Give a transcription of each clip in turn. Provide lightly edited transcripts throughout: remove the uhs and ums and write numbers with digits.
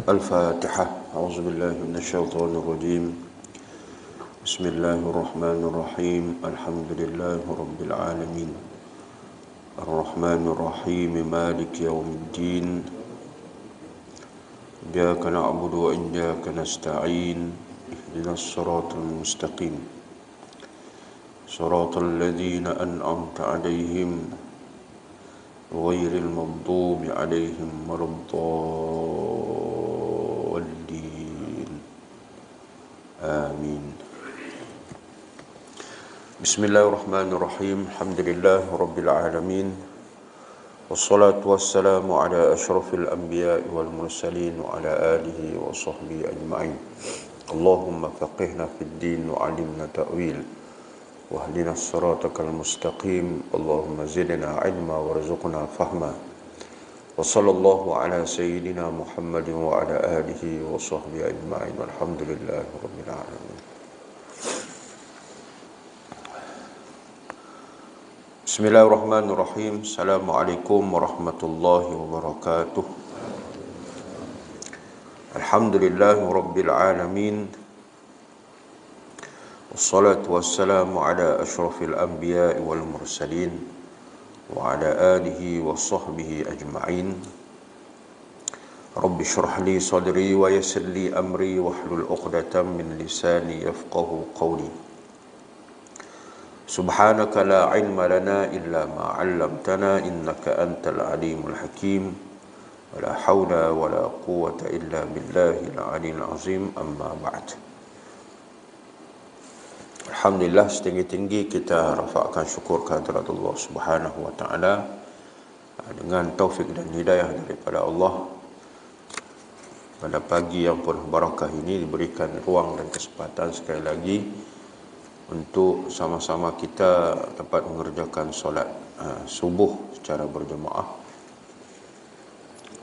الفاتحة. أعوذ بالله من الشيطان الرجيم. بسم الله الرحمن الرحيم. الحمد لله رب العالمين الرحمن الرحيم مالك يوم الدين. إياك نعبد وإياك نستعين. اهدنا الصراط المستقيم صراط الذين أنعمت عليهم غير المغضوب عليهم ولا الضالين. آمين. بسم الله الرحمن الرحيم. الحمد لله رب العالمين والصلاة والسلام على أشرف الأنبياء والمرسلين وعلى آله وصحبه أجمعين. اللهم فقهنا في الدين وعلمنا تأويل واهدنا الصراط المستقيم. اللهم زدنا علما وارزقنا فهما. وصلى الله على سيدنا محمد وعلى آله وصحبه أجمعين والحمد لله رب العالمين. Bismillahirrahmanirrahim. Assalamualaikum warahmatullahi wabarakatuh. Alhamdulillahi rabbil alamin. Wassalatu wassalamu ala ashrafil anbiya'i wal mursalin wa ala alihi wa sahbihi ajma'in. Rabbi shrah li sadri wa yassir li amri wahlul 'uqdatam min lisani yafqahu qawli. Subhanaka la ilma lana illa ma 'allamtana innaka antal alimul hakim. Wa la hawla wa la quwwata illa billahil 'aliyyil 'azim. Amma ba'd. Alhamdulillah, setinggi-tinggi kita rafakkan syukur kehadirat Allah Subhanahu wa taala dengan taufik dan hidayah daripada Allah. Pada pagi yang penuh barakah ini diberikan ruang dan kesempatan sekali lagi untuk sama-sama kita dapat mengerjakan solat subuh secara berjemaah,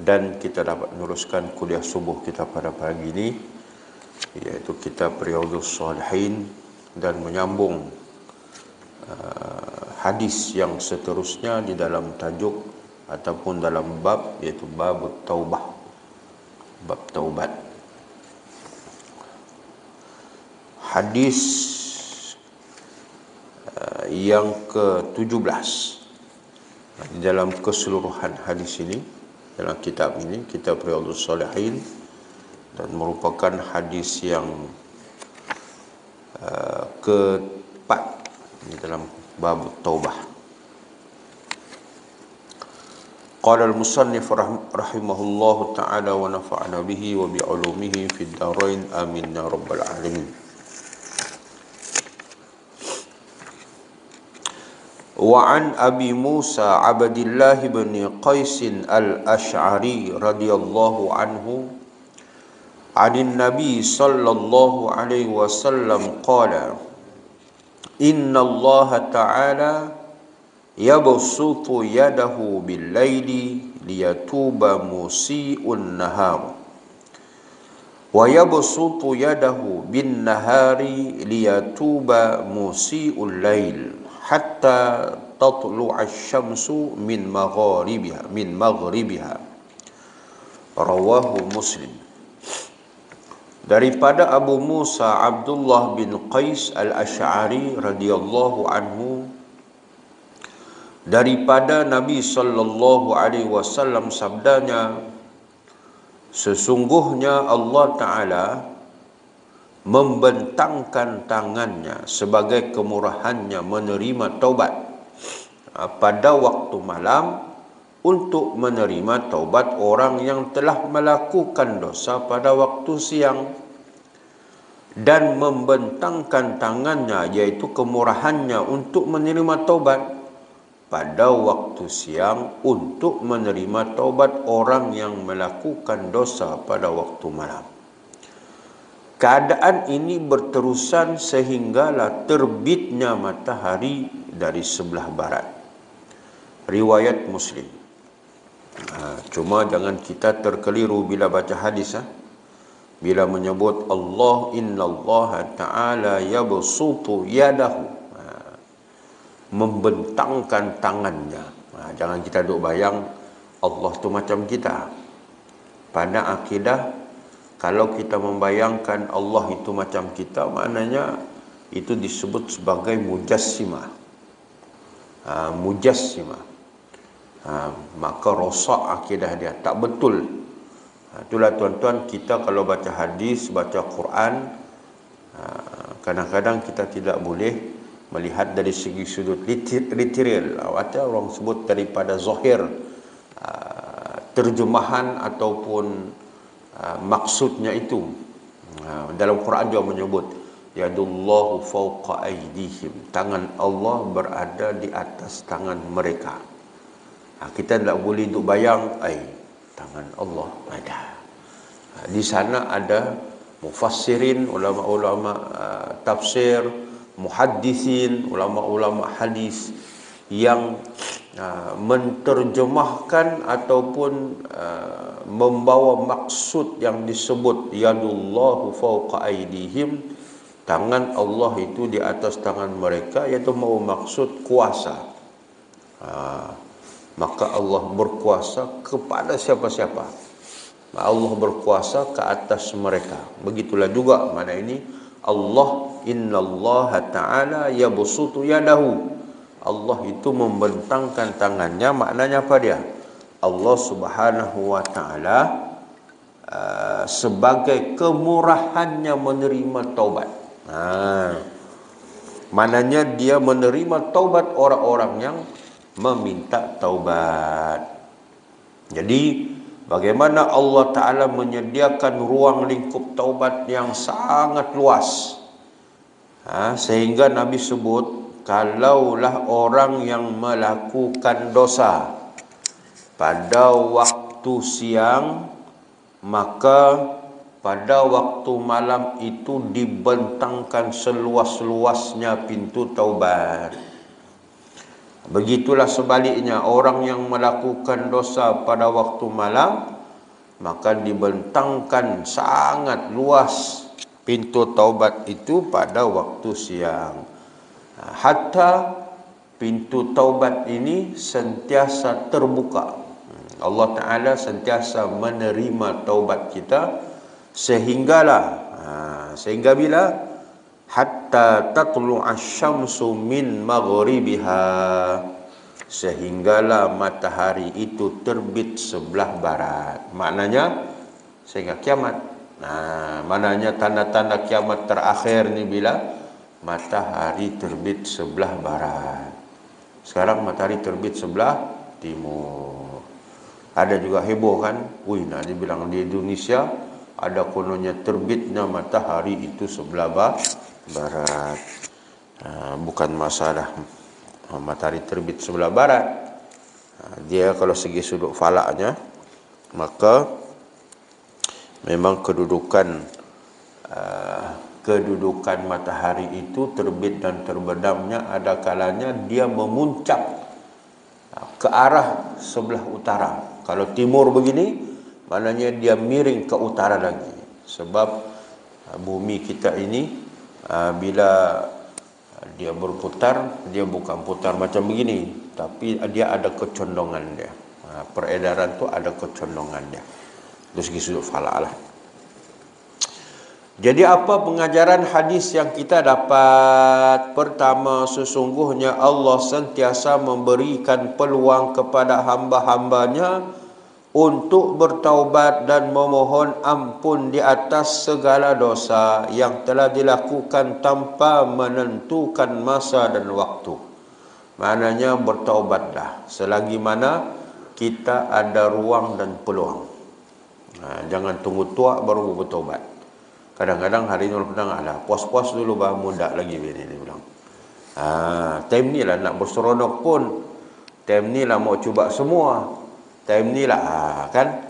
dan kita dapat meneruskan kuliah subuh kita pada pagi ini, iaitu kitab Riyadhus Shalihin, dan menyambung hadis yang seterusnya di dalam tajuk ataupun dalam bab, iaitu bab taubah, bab taubat. Hadis yang ke-17 di dalam keseluruhan hadis ini, dalam kitab ini, kitab Riyadhus Shalihin, dan merupakan hadis yang ke-4 di dalam bab taubah. Qala al-musannif rahimahullahu ta'ala wa nafa'ana bihi wa bi 'ulumihi fid dharain amin ya rabbal alamin. Wa an Abi Musa Abdillah bin Qais al-Ash'ari radhiyallahu anhu 'anil Nabi sallallahu alaihi wasallam qala inna Allah ta'ala yabsutu yadahu bil laili liyatuba musii'un nahar wa yabsutu yadahu bin nahari liyatuba musii'ul lail hatta tatlu'a asy-syamsu min maghribiha. Rawahu Muslim. Daripada Abu Musa Abdullah bin Qais al-Ash'ari radhiyallahu anhu, daripada Nabi sallallahu alaihi wasallam sabdanya, sesungguhnya Allah Ta'ala membentangkan tangannya sebagai kemurahannya menerima taubat pada waktu malam untuk menerima taubat orang yang telah melakukan dosa pada waktu siang, dan membentangkan tangannya, yaitu kemurahannya, untuk menerima taubat pada waktu siang untuk menerima taubat orang yang melakukan dosa pada waktu malam. Keadaan ini berterusan sehinggalah terbitnya matahari dari sebelah barat. Riwayat Muslim. Cuma jangan kita terkeliru bila baca hadis. Bila menyebut Allah, innallaha ta'ala yabsutu yadahu, membentangkan tangannya. Jangan kita duk bayang Allah tu macam kita. Pada akidah Kalau kita membayangkan Allah itu macam kita, maknanya itu disebut sebagai mujassimah. Mujassimah. Maka rosak akidah dia, tak betul. Itulah tuan-tuan, kita kalau baca hadis, baca Quran, kadang-kadang kita tidak boleh melihat dari segi sudut literal, atau orang sebut daripada zahir, terjemahan ataupun maksudnya itu. Dalam Quran juga menyebut yadullahu fawqa aydihim, tangan Allah berada di atas tangan mereka. Kita tidak boleh duk bayang tangan Allah ada. Di sana ada mufassirin, ulama-ulama tafsir, muhaddisin, ulama-ulama hadis yang menterjemahkan ataupun membawa maksud yang disebut yadullahu fawqa aydihim, tangan Allah itu di atas tangan mereka, iaitu mau maksud kuasa. Maka Allah berkuasa kepada siapa-siapa, Allah berkuasa ke atas mereka. Begitulah juga mana ini Allah, innallaha ta'ala yabsutu yadahu, Allah itu membentangkan tangannya. Maknanya apa dia? Allah subhanahu wa ta'ala sebagai kemurahannya menerima taubat. Maknanya dia menerima taubat orang-orang yang meminta taubat. Jadi bagaimana Allah Ta'ala menyediakan ruang lingkup taubat yang sangat luas, sehingga Nabi sebut, kalaulah orang yang melakukan dosa pada waktu siang, maka pada waktu malam itu dibentangkan seluas-luasnya pintu taubat. Begitulah sebaliknya, orang yang melakukan dosa pada waktu malam, maka dibentangkan sangat luas pintu taubat itu pada waktu siang. Hatta pintu taubat ini sentiasa terbuka. Allah Ta'ala sentiasa menerima taubat kita, sehingga bila hatta tatlu'a syamsu min maghribiha, sehinggalah matahari itu terbit sebelah barat. Maknanya sehingga kiamat. Maknanya tanda-tanda kiamat terakhir ni bila matahari terbit sebelah barat. Sekarang matahari terbit sebelah timur. Ada juga heboh kan, nak dibilang di Indonesia ada kononnya terbitnya matahari itu sebelah barat. Bukan masalah matahari terbit sebelah barat, dia kalau segi sudut falaknya, maka memang kedudukan matahari itu terbit dan terbenamnya ada kalanya dia memuncak ke arah sebelah utara. Kalau timur begini, maknanya dia miring ke utara lagi. Sebab bumi kita ini bila dia berputar, dia bukan putar macam begini, tapi dia ada kecondongan dia. Peredaran tu ada kecondongan dia. Itu segi sudut falak lah. Jadi apa pengajaran hadis yang kita dapat? Pertama, sesungguhnya Allah sentiasa memberikan peluang kepada hamba-hambanya untuk bertaubat dan memohon ampun di atas segala dosa yang telah dilakukan tanpa menentukan masa dan waktu. Maknanya bertaubatlah selagi mana kita ada ruang dan peluang. Jangan tunggu tua baru bertaubat. Kadang-kadang hari ini orang bilang, puas-puas dulu baru muda lagi bini, dia bilang. Time ni lah nak berseronok pun, time ni lah mau cuba semua, time ni lah kan,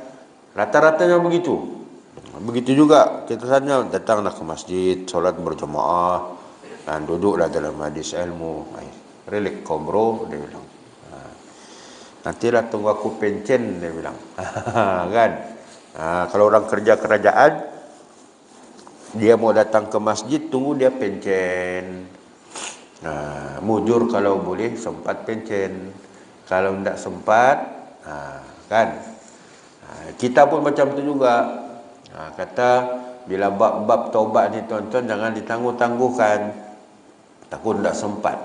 rata-ratanya begitu. Begitu juga kita tanya, datanglah ke masjid, solat berjemaah, dan duduklah dalam majlis ilmu. Relak kau bro, dia bilang. Nantilah tunggu aku pencen, dia bilang. Kan? Kalau orang kerja kerajaan, dia mau datang ke masjid, tunggu dia pencen. Mujur kalau boleh, sempat pencen. Kalau tidak sempat, kan? Kita pun macam tu juga. Kata bila bab-bab taubat ni tuan-tuan jangan ditangguh-tangguhkan. Takut tak sempat.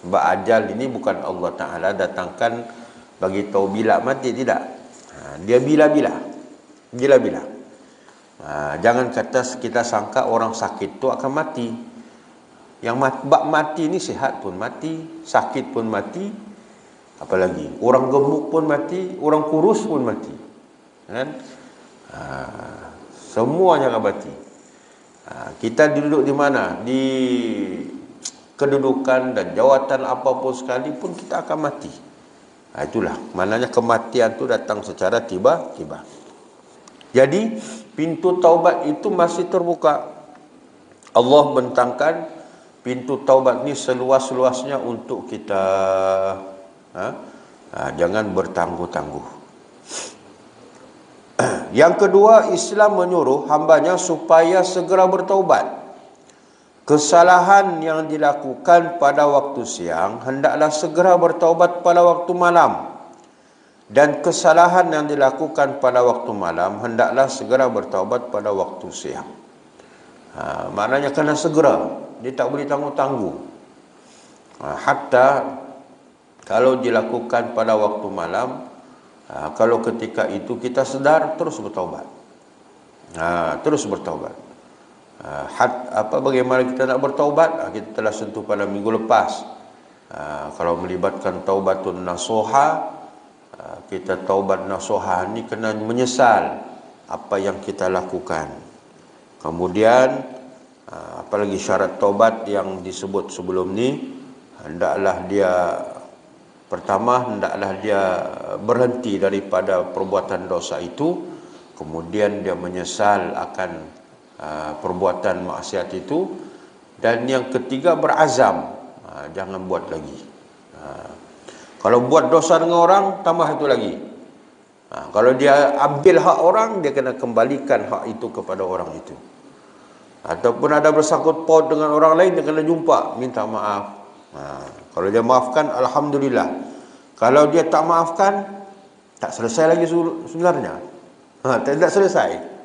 Sebab ajal ini bukan Allah Ta'ala datangkan bagi tahu bila mati, tidak. Dia bila-bila. Bila-bila. Jangan kata kita sangka orang sakit tu akan mati. Yang bab mati ni sihat pun mati, sakit pun mati. Apalagi orang gemuk pun mati, orang kurus pun mati. Kan? Semuanya akan mati. Kita duduk di mana? Di kedudukan dan jawatan apapun sekalipun kita akan mati. Itulah maknanya kematian itu datang secara tiba-tiba. Jadi pintu taubat itu masih terbuka. Allah bentangkan pintu taubat ini seluas-luasnya untuk kita. Jangan bertangguh-tangguh. Yang kedua, Islam menyuruh hambanya supaya segera bertaubat. Kesalahan yang dilakukan pada waktu siang hendaklah segera bertaubat pada waktu malam. Dan kesalahan yang dilakukan pada waktu malam hendaklah segera bertaubat pada waktu siang. Maknanya kena segera. Dia tak boleh tangguh-tangguh. Hatta kalau dilakukan pada waktu malam, kalau ketika itu kita sedar, terus bertaubat. Terus bertaubat. Bagaimana kita nak bertaubat? Kita telah sentuh pada minggu lepas. Kalau melibatkan taubatun nasuha, kita taubat nasuha ni kena menyesal apa yang kita lakukan. Kemudian apalagi syarat taubat yang disebut sebelum ni, hendaklah dia berhenti daripada perbuatan dosa itu, kemudian dia menyesal akan perbuatan maksiat itu, dan yang ketiga berazam, jangan buat lagi. Kalau buat dosa dengan orang, tambah itu lagi. Kalau dia ambil hak orang, dia kena kembalikan hak itu kepada orang itu. Ataupun ada bersangkut paut dengan orang lain, dia kena jumpa, minta maaf. Kalau dia maafkan, alhamdulillah. Kalau dia tak maafkan, tak selesai lagi sebenarnya. Tak selesai.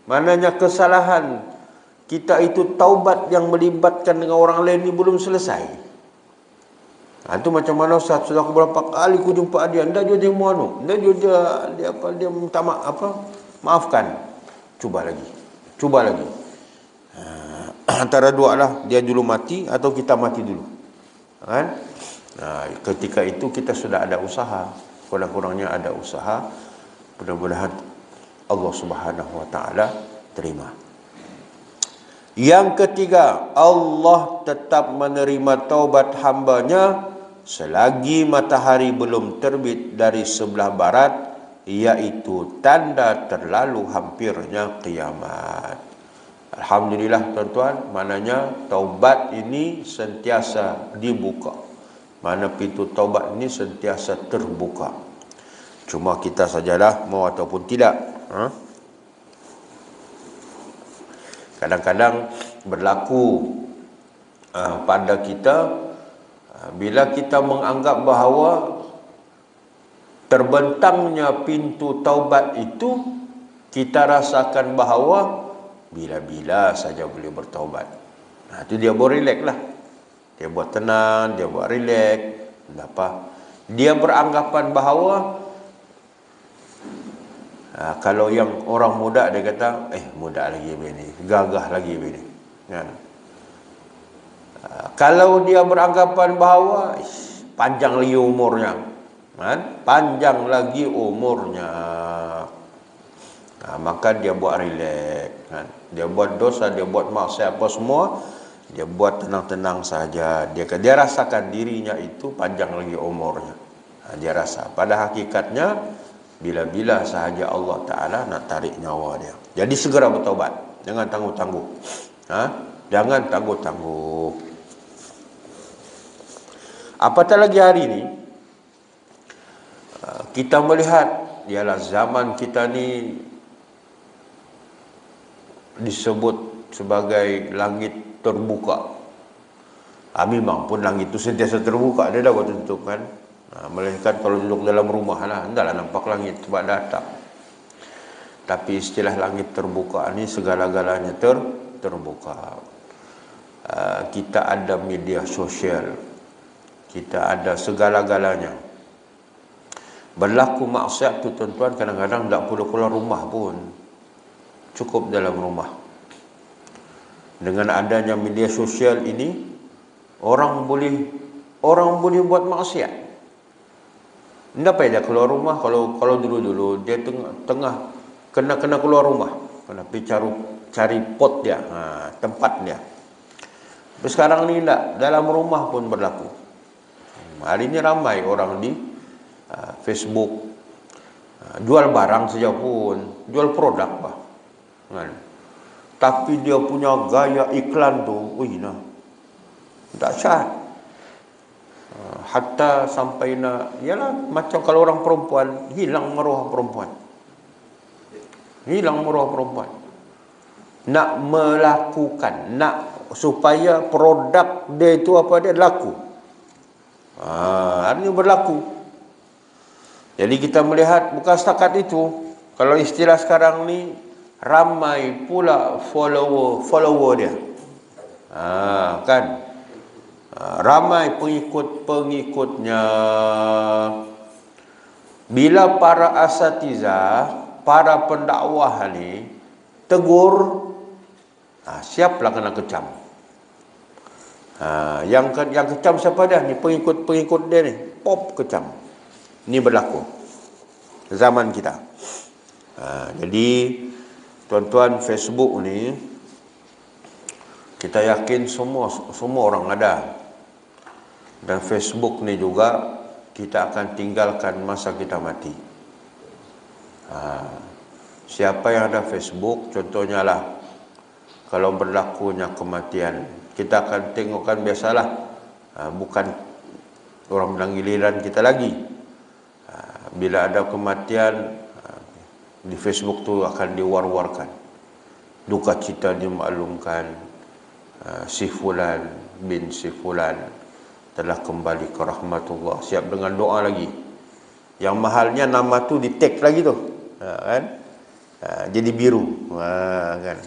Maknanya kesalahan kita itu taubat yang melibatkan dengan orang lain ni belum selesai. Itu macam mana Ustaz, sudah beberapa kali aku jumpa dia, ndak dia muanu, ndak dia minta maafkan. Cuba lagi. Antara dua lah, dia dulu mati atau kita mati dulu. Kan? Ketika itu kita sudah ada usaha, kurang-kurangnya ada usaha. Mudah-mudahan Allah Subhanahu wa taala terima. Yang ketiga, Allah tetap menerima taubat hambanya selagi matahari belum terbit dari sebelah barat, iaitu tanda terlalu hampirnya kiamat. Alhamdulillah tuan-tuan, maknanya taubat ini sentiasa dibuka. Mana pintu taubat ini sentiasa terbuka. Cuma kita sajalah mau ataupun tidak. Kadang-kadang berlaku pada kita, bila kita menganggap bahawa terbentangnya pintu taubat itu, kita rasakan bahawa bila-bila saja boleh bertaubat. Itu dia buat relax lah. Dia buat tenang, dia buat relax. Dia beranggapan bahawa kalau yang orang muda, dia kata muda lagi begini, gagah lagi begini, kan? Kalau dia beranggapan bahawa panjang lagi umurnya, kan? Panjang lagi umurnya, maka dia buat relax, kan? Dia buat dosa, dia buat maksiat apa semua, dia buat tenang-tenang saja. Dia rasakan dirinya itu panjang lagi umurnya. Dia rasa pada hakikatnya bila-bila sahaja Allah Ta'ala nak tarik nyawa dia. Jadi segera bertaubat. Jangan tangguh-tangguh. Jangan tangguh-tangguh. Apatah lagi hari ini, kita melihat, ialah zaman kita ni disebut sebagai langit terbuka. Memang pun langit itu sentiasa terbuka. Dia dah buat tutup kan. Melainkan kalau duduk dalam rumah lah, hendaklah nampak langit sebab dah atap. Tapi istilah langit terbuka ini segala-galanya terbuka. Kita ada media sosial, kita ada segala-galanya. Berlaku maksiat tu tuan-tuan kadang-kadang tak perlu keluar rumah pun, cukup dalam rumah. Dengan adanya media sosial ini, orang boleh buat maksiat. Tidak payah dia keluar rumah. Kalau dulu dia tengah kena keluar rumah, kena pergi cari pot dia, tempat dia. Tapi sekarang ni tidak, dalam rumah pun berlaku. Hari ini ramai orang di Facebook jual barang saja pun, jual produk bah, kan? Tapi dia punya gaya iklan tu, dahsyat. Hatta sampai yalah, macam kalau orang perempuan, hilang maruah perempuan. Nak melakukan, nak supaya produk dia itu dia laku. Artinya berlaku. Jadi kita melihat bukan setakat itu. Kalau istilah sekarang ni, ramai pula follower dia. Kan? Ramai pengikutnya. Bila para asatizah, para pendakwah ni tegur, siaplah kena kecam. Yang kecam siapa dah? Ni pengikut dia ni, pop kecam. Ini berlaku zaman kita. Jadi tuan-tuan, Facebook ni kita yakin semua orang ada. Dan Facebook ni juga kita akan tinggalkan masa kita mati. Siapa yang ada Facebook, contohnya lah, kalau berlakunya kematian, kita akan tengokkan biasalah, bukan orang bilang giliran kita lagi. Bila ada kematian, di Facebook tu akan diwar-warkan, duka cita dimaklumkan, si fulan bin si fulan telah kembali ke rahmatullah, siap dengan doa lagi. Yang mahalnya nama tu di tag lagi tu, kan? Jadi biru, kan?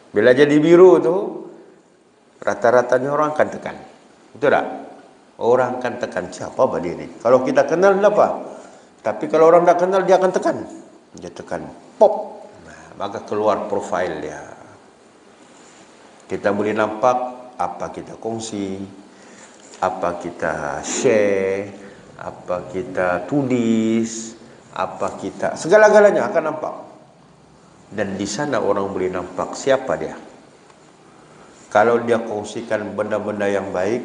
Bila jadi biru tu, rata-ratanya orang akan tekan, betul tak? Orang akan tekan, siapa dia ni? Kalau kita kenal, kenapa? Tapi kalau orang tak kenal, dia akan tekan. Dia tekan, pop, maka keluar profil dia. Kita boleh nampak apa kita kongsi, apa kita share, apa kita tulis, apa kita, segala-galanya akan nampak. Dan di sana orang boleh nampak siapa dia. Kalau dia kongsikan benda-benda yang baik,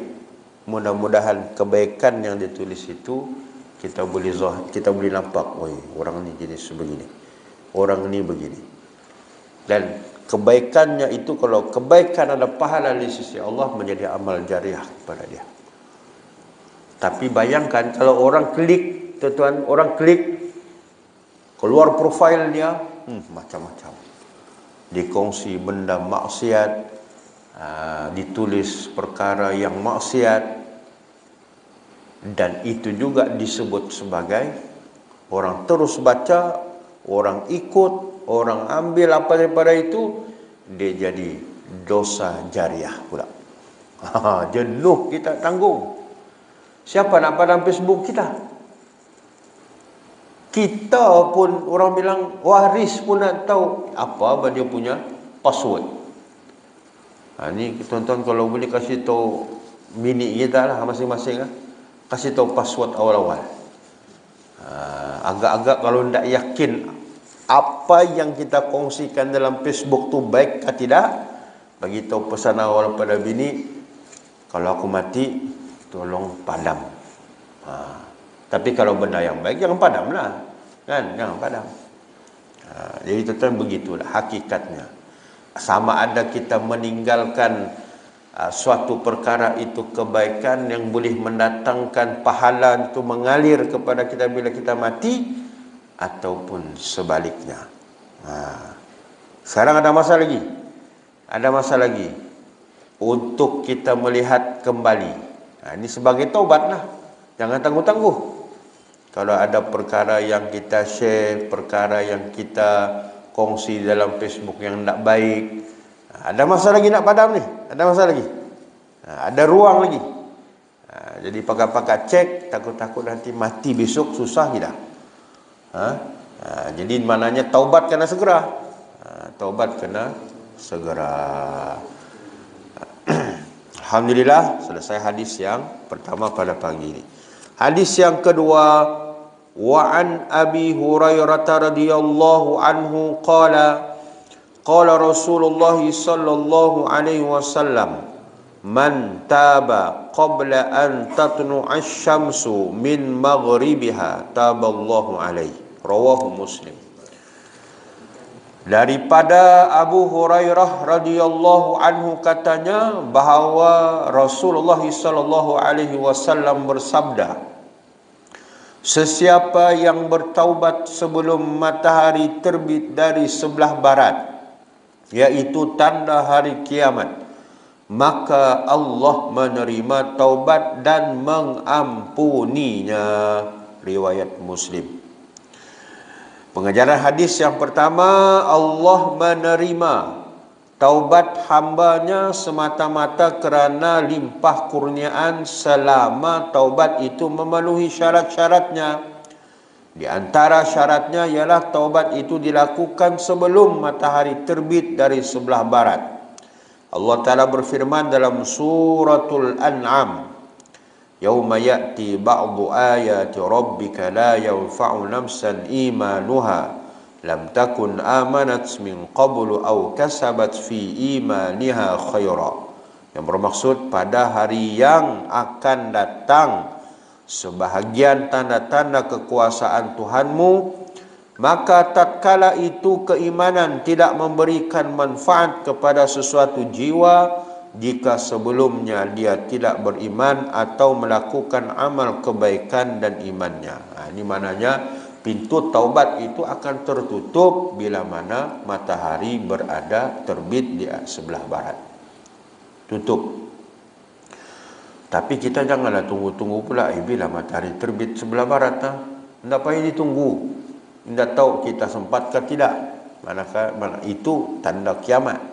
mudah-mudahan kebaikan yang ditulis itu kita boleh nampak, orang ni jenis begini, orang ni begini. Dan kebaikannya itu, kalau kebaikan ada pahala di sisi Allah, menjadi amal jariah kepada dia. Tapi bayangkan kalau orang klik, tuan-tuan, orang klik, keluar profil dia, macam-macam. Dikongsi benda maksiat, ditulis perkara yang maksiat, dan itu juga disebut sebagai orang terus baca, orang ikut, orang ambil apa daripada itu, dia jadi dosa jariah pula. Jenuh kita tanggung. Siapa nak padam Facebook kita? Kita pun, orang bilang waris pun nak tahu apa dia punya password. Ni tuan-tuan kalau boleh kasih tahu bini kita lah masing-masing, kasih tahu password awal-awal. Agak-agak kalau tidak yakin apa yang kita kongsikan dalam Facebook tu baik atau tidak, bagi tahu pesan awal pada bini, kalau aku mati tolong padam. Tapi kalau benda yang baik jangan padam lah, kan? Jangan padam. Jadi tuan-tuan, begitulah hakikatnya. Sama ada kita meninggalkan suatu perkara itu kebaikan yang boleh mendatangkan pahala itu mengalir kepada kita bila kita mati, ataupun sebaliknya. Sekarang ada masa lagi untuk kita melihat kembali. Ini sebagai taubatlah, jangan tangguh-tangguh. Kalau ada perkara yang kita share, perkara yang kita kongsi dalam Facebook yang tak baik. Ada masa lagi nak padam ni? Ada masa lagi? Ada ruang lagi? Jadi pakar-pakar cek, takut-takut nanti mati besok, susah tidak? Jadi maknanya taubat kena segera. Taubat kena segera. Alhamdulillah, selesai hadis yang pertama pada pagi ini. Hadis yang kedua, wa an Abi Hurairah radhiyallahu anhu qala qala Rasulullah sallallahu alaihi wasallam man taba qabla an tatlu'a asy-syamsu min maghribiha taballahu alaihi. Rawahu Muslim. Daripada Abu Hurairah radhiyallahu anhu katanya bahawa Rasulullah sallallahu alaihi wasallam bersabda, sesiapa yang bertaubat sebelum matahari terbit dari sebelah barat, yaitu tanda hari kiamat, maka Allah menerima taubat dan mengampuninya. Riwayat Muslim. Pengajaran hadis yang pertama, Allah menerima taubat hambanya semata-mata kerana limpah kurniaan selama taubat itu memenuhi syarat-syaratnya. Di antara syaratnya ialah taubat itu dilakukan sebelum matahari terbit dari sebelah barat. Allah Ta'ala berfirman dalam suratul An'am, Yauma ya'ti ba'du ayati rabbika la yanfa'u nafsan imanuha lam takun amanat min qablu aw kasabat fi imaniha khaira. Yang bermaksud pada hari yang akan datang sebahagian tanda-tanda kekuasaan Tuhanmu, maka tatkala itu keimanan tidak memberikan manfaat kepada sesuatu jiwa jika sebelumnya dia tidak beriman atau melakukan amal kebaikan dan imannya. Ini maknanya pintu taubat itu akan tertutup bila mana matahari berada terbit di sebelah barat. Tutup. Tapi kita janganlah tunggu-tunggu pula. Bila matahari terbit sebelah barat, tidak payah ditunggu. Tidak tahu kita sempat ke tidak. Manakah itu tanda kiamat.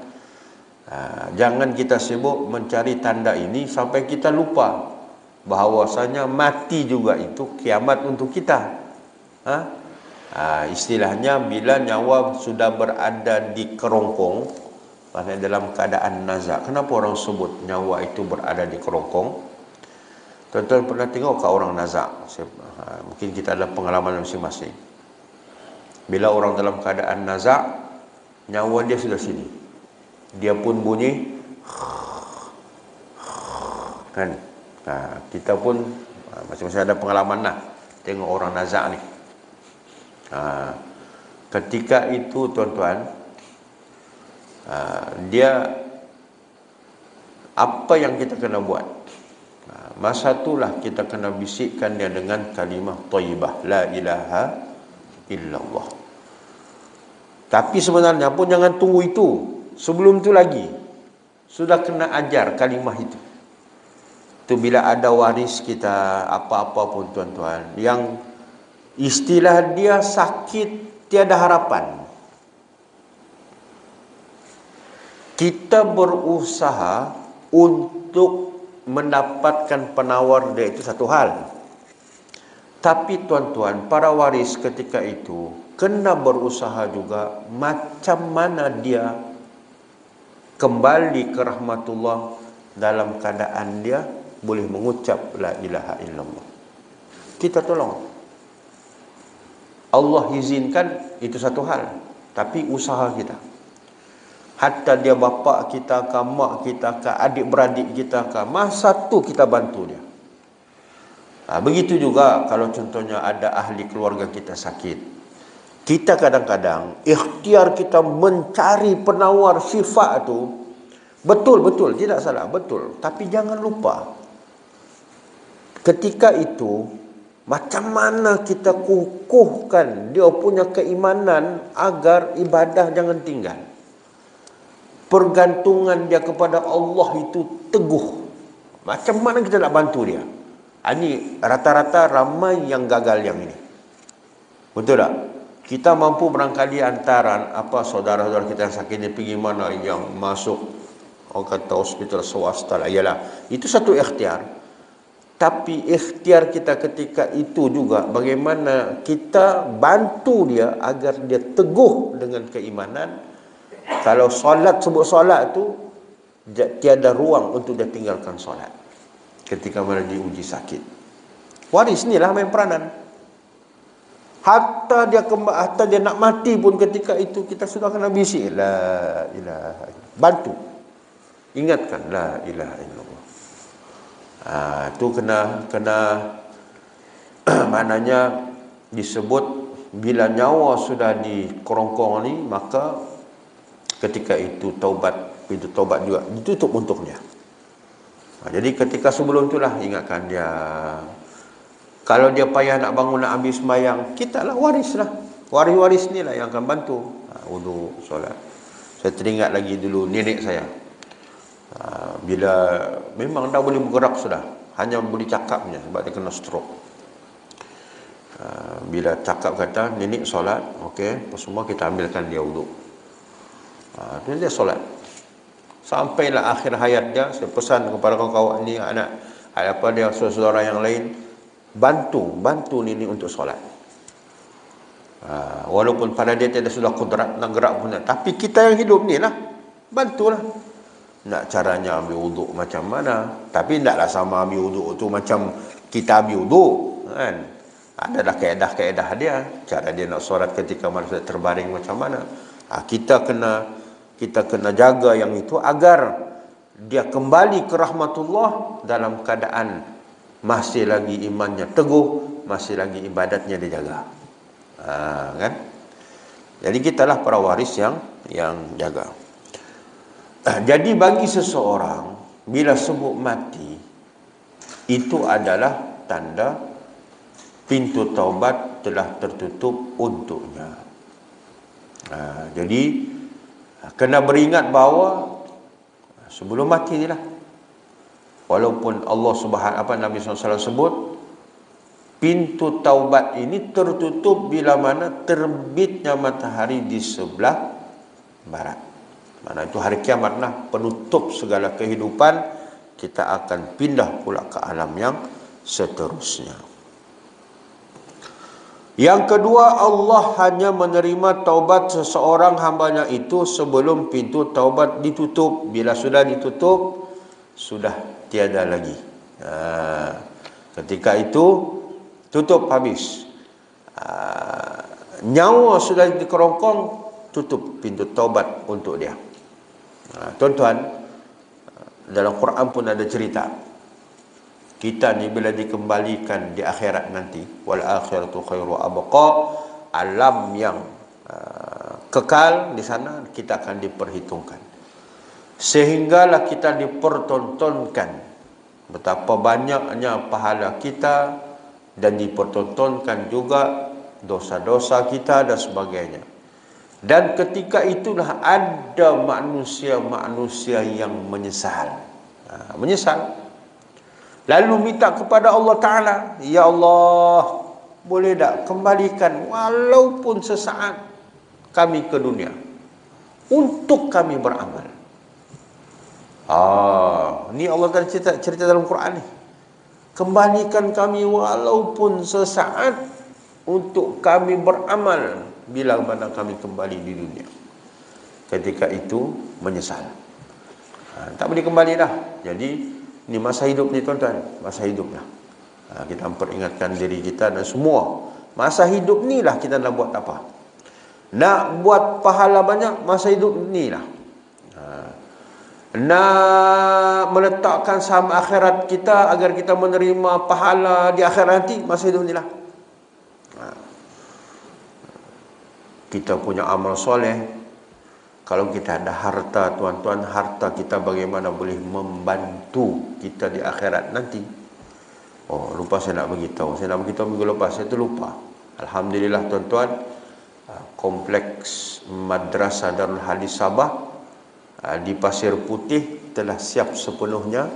Jangan kita sibuk mencari tanda ini sampai kita lupa bahawasanya mati juga itu kiamat untuk kita. Istilahnya bila nyawa sudah berada di kerongkong, maksudnya dalam keadaan nazak. Kenapa orang sebut nyawa itu berada di kerongkong? Tuan-tuan pernah tengok ke orang nazak? Mungkin kita ada pengalaman masing-masing. Bila orang dalam keadaan nazak, nyawa dia sudah sini. Dia pun bunyi kan. Kita pun masing-masing ada pengalaman lah tengok orang nazak ni. Ketika itu tuan-tuan, dia apa yang kita kena buat? Masa itulah kita kena bisikkan dia dengan kalimah thayyibah, la ilaha illallah. Tapi sebenarnya pun jangan tunggu itu. Sebelum itu lagi sudah kena ajar kalimah itu. Itu bila ada waris kita apa-apa pun tuan-tuan, yang istilah dia sakit tiada harapan, kita berusaha untuk mendapatkan penawar dia, itu satu hal. Tapi tuan-tuan, para waris ketika itu kena berusaha juga macam mana dia kembali ke rahmatullah dalam keadaan dia boleh mengucap la ilaha illallah. Kita tolong. Allah izinkan itu satu hal, tapi usaha kita. Hatta dia bapa kita ke, mak kita ke, adik-beradik kita ke, masa tu kita bantu dia. Begitu juga kalau contohnya ada ahli keluarga kita sakit. Kita kadang-kadang ikhtiar kita mencari penawar syifa itu betul-betul, tidak salah, betul. Tapi jangan lupa ketika itu macam mana kita kukuhkan dia punya keimanan agar ibadah jangan tinggal. Pergantungan dia kepada Allah itu teguh. Macam mana kita nak bantu dia? Ini rata-rata ramai yang gagal yang ini. Betul tak? kita mampu barangkali antara saudara-saudara kita yang sakit ni pergi mana, yang masuk orang kata hospital swasta lah, ialah itu satu ikhtiar. Tapi ikhtiar kita ketika itu juga bagaimana kita bantu dia agar dia teguh dengan keimanan. Kalau solat, sebut solat tu tiada ruang untuk dia tinggalkan solat ketika mana diuji sakit. Waris ni lah main peranan. Hatta dia nak mati pun ketika itu kita sudah kena bisik la ilaha illallah. Bantu. Ingatkan la ilaha illallah. Itu kena maknanya disebut bila nyawa sudah di kerongkong ni, maka ketika itu pintu taubat juga ditutup untuknya. Jadi ketika sebelum itulah ingatkan dia. Kalau dia payah nak bangun, nak ambil sembahyang, kita lah waris lah. Waris-waris ni lah yang akan bantu. Wudu, solat. Saya teringat lagi dulu nenek saya. Bila memang dah boleh bergerak sudah, hanya boleh cakapnya sebab dia kena stroke. Bila cakap kata nenek solat, okey, semua kita ambilkan dia wudu. Terus dia solat. Sampailah akhir hayat dia, saya pesan kepada kawan-kawan ni, anak dia, saudara yang lain, bantu nenek untuk solat. Walaupun pada dia tidak sudah kudrat nak gerak pun, tapi kita yang hidup ni lah, bantulah. Nak caranya ambil wuduk macam mana, tapi tidaklah sama ambil wuduk tu macam kita ambil wuduk kan. Adalah kaedah-kaedah dia, cara dia nak solat ketika manusia terbaring macam mana. Kita kena jaga yang itu agar dia kembali ke rahmatullah dalam keadaan masih lagi imannya teguh, masih lagi ibadatnya dijaga. Kan? Jadi kitalah para waris yang jaga. Jadi bagi seseorang bila sebut mati, itu adalah tanda pintu taubat telah tertutup untuknya. Jadi kena beringat bahawa sebelum mati ni lah, walaupun Allah Nabi SAW sebut pintu taubat ini tertutup bila mana terbitnya matahari di sebelah barat. Mana itu hari kiamat lah, penutup segala kehidupan, kita akan pindah pula ke alam yang seterusnya. Yang kedua, Allah hanya menerima taubat seseorang hambanya itu sebelum pintu taubat ditutup. Bila sudah ditutup, sudah tiada lagi. Ketika itu tutup, habis. Nyawa sudah dikerongkong, tutup pintu taubat untuk dia. Tuan-tuan, dalam Quran pun ada cerita. Kita ni bila dikembalikan di akhirat nanti, wal akhiratu khairu abqa, alam yang kekal di sana kita akan diperhitungkan. Sehinggalah kita dipertontonkan betapa banyaknya pahala kita, dan dipertontonkan juga dosa-dosa kita dan sebagainya. Dan ketika itulah ada manusia-manusia yang menyesal. Menyesal. Lalu minta kepada Allah Ta'ala, ya Allah, boleh tak kembalikan walaupun sesaat kami ke dunia untuk kami beramal. Ni Allah Ta'ala cerita dalam Quran ni. Kembalikan kami walaupun sesaat untuk kami beramal bila mana kami kembali di dunia. Ketika itu menyesal. Tak boleh kembali dah. Jadi ni masa hidup ni tuan-tuan, masa hidup lah. Kita memperingatkan diri kita dan semua, masa hidup ni lah kita nak buat apa. Nak buat pahala banyak, masa hidup ni lah. Nak meletakkan saham akhirat kita agar kita menerima pahala di akhirat nanti, masa hidup ni lah. Kita punya amal soleh, kalau kita ada harta tuan-tuan, harta kita bagaimana boleh membantu kita di akhirat nanti. Lupa saya nak beritahu. Saya nak beritahu minggu lepas, saya terlupa. Alhamdulillah tuan-tuan, kompleks Madrasah Darul Hadis Sabah di Pasir Putih telah siap sepenuhnya.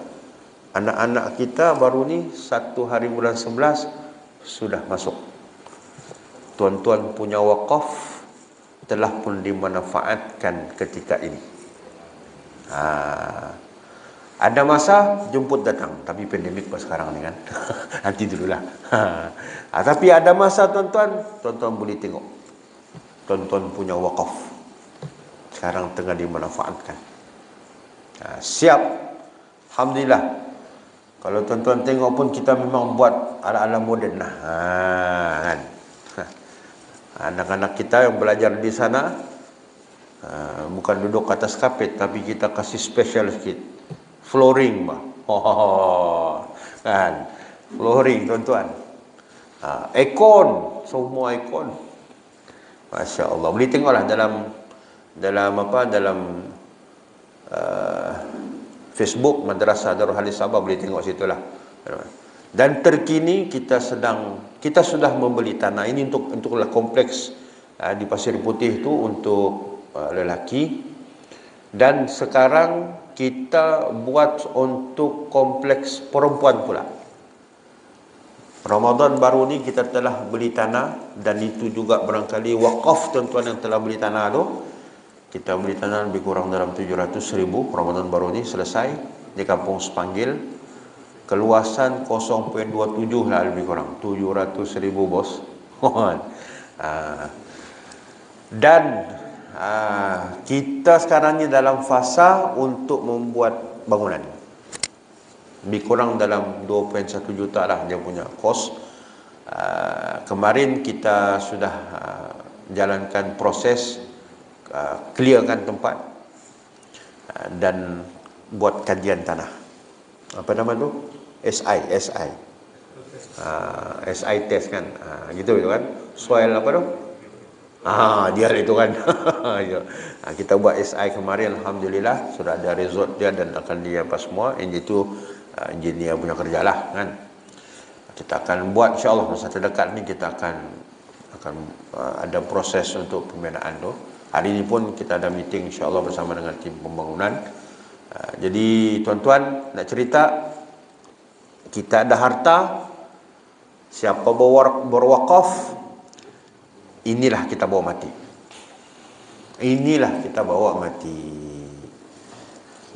Anak-anak kita baru ni 1 hari bulan 11 sudah masuk. tuan-tuan punya wakaf telah pun dimanfaatkan ketika ini. Ada masa jemput datang, tapi pandemik pas sekarang ni kan. Nanti dululah. Tapi ada masa tuan-tuan boleh tengok. Tuan-tuan punya wakaf sekarang tengah dimanfaatkan. Siap. Alhamdulillah. Kalau tuan-tuan tengok pun kita memang buat ala-ala moden lah. Kan? Anak-anak kita yang belajar di sana bukan duduk atas kapet, tapi kita kasih special sikit. Flooring bah. Kan? Flooring tuan-tuan. Aircon, semua aircon. Masya Allah. Boleh tengoklah dalam Facebook Madrasah Darul Hadis Sabah, boleh tengok situlah. Dan terkini kita sudah membeli tanah ini untuk kompleks di Pasir Putih itu untuk lelaki, dan sekarang kita buat untuk kompleks perempuan pula. Ramadan baru ni kita telah beli tanah, dan itu juga barangkali wakaf tuan-tuan yang telah beli tanah tu. Kita beli tanah lebih kurang dalam 700.000 Ramadan baru ni selesai di Kampung Sepanggil. Keluasan 0.27 lah lebih kurang 700.000 bos. Dan kita sekarang ni dalam fasa untuk membuat bangunan. Lebih kurang dalam 2.1 juta lah dia punya kos. Kemarin kita sudah jalankan proses clearkan tempat dan buat kajian tanah. Apa nama tu? SI test kan. Gitu kan. Soil apa tu? Dia itu kan. Kita buat SI kemarin, alhamdulillah sudah ada result dia dan akan dia apa semua. Ini tu engineer punya kerja lah kan. Kita akan buat insya-Allah masa terdekat ni, kita akan ada proses untuk pembinaan tu. Hari ini pun kita ada meeting insya-Allah bersama dengan tim pembangunan. Jadi tuan-tuan nak cerita, kita ada harta, siapa berwakaf, inilah kita bawa mati. Inilah kita bawa mati.